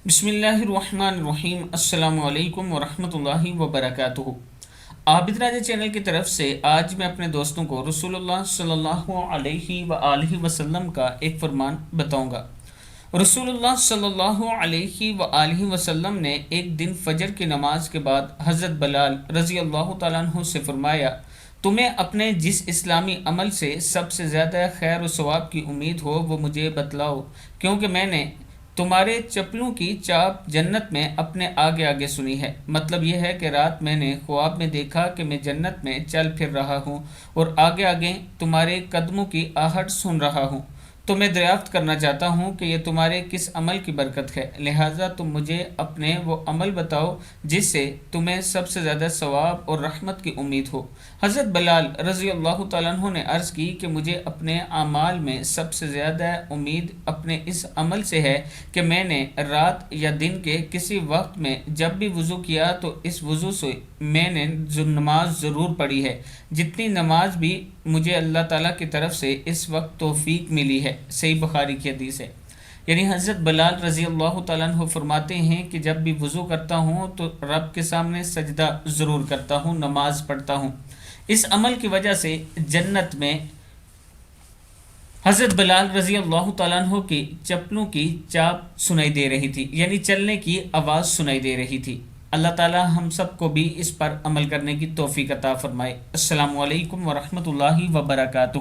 بسم اللہ الرحمن الرحیم۔ السلام علیکم ورحمۃ اللہ وبرکاتہ۔ عابد راجہ چینل کی طرف سے آج میں اپنے دوستوں کو رسول اللہ صلی اللہ علیہ وآلہ وسلم کا ایک فرمان بتاؤں گا۔ رسول اللہ صلی اللہ علیہ وآلہ وسلم نے ایک دن فجر کی نماز کے بعد حضرت بلال رضی اللہ تعالیٰ عنہ سے فرمایا، تمہیں اپنے جس اسلامی عمل سے سب سے زیادہ خیر و ثواب کی امید ہو وہ مجھے بتلاؤ، کیونکہ میں نے تمہارے چپلوں کی چاپ جنت میں اپنے آگے آگے سنی ہے۔ مطلب یہ ہے کہ رات میں نے خواب میں دیکھا کہ میں جنت میں چل پھر رہا ہوں اور آگے آگے تمہارے قدموں کی آہٹ سن رہا ہوں، تو میں دریافت کرنا چاہتا ہوں کہ یہ تمہارے کس عمل کی برکت ہے، لہٰذا تم مجھے اپنے وہ عمل بتاؤ جس سے تمہیں سب سے زیادہ ثواب اور رحمت کی امید ہو۔ حضرت بلال رضی اللہ تعالیٰ عنہ نے عرض کی کہ مجھے اپنے اعمال میں سب سے زیادہ امید اپنے اس عمل سے ہے کہ میں نے رات یا دن کے کسی وقت میں جب بھی وضو کیا تو اس وضو سے میں نے نماز ضرور پڑھی ہے، جتنی نماز بھی مجھے اللہ تعالیٰ کی طرف سے اس وقت توفیق ملی ہے۔ صحیح بخاری کی حدیث ہے۔ یعنی حضرت بلال رضی اللہ تعالیٰ عنہ فرماتے ہیں کہ جب بھی وضو کرتا ہوں تو رب کے سامنے سجدہ ضرور کرتا ہوں، نماز پڑھتا ہوں۔ اس عمل کی وجہ سے جنت میں حضرت بلال رضی اللہ تعالیٰ عنہ کی چپلوں کی چاپ سنائی دے رہی تھی، یعنی چلنے کی آواز سنائی دے رہی تھی۔ اللہ تعالیٰ ہم سب کو بھی اس پر عمل کرنے کی توفیق عطا فرمائے۔ السلام علیکم ورحمۃ اللہ وبرکاتہ۔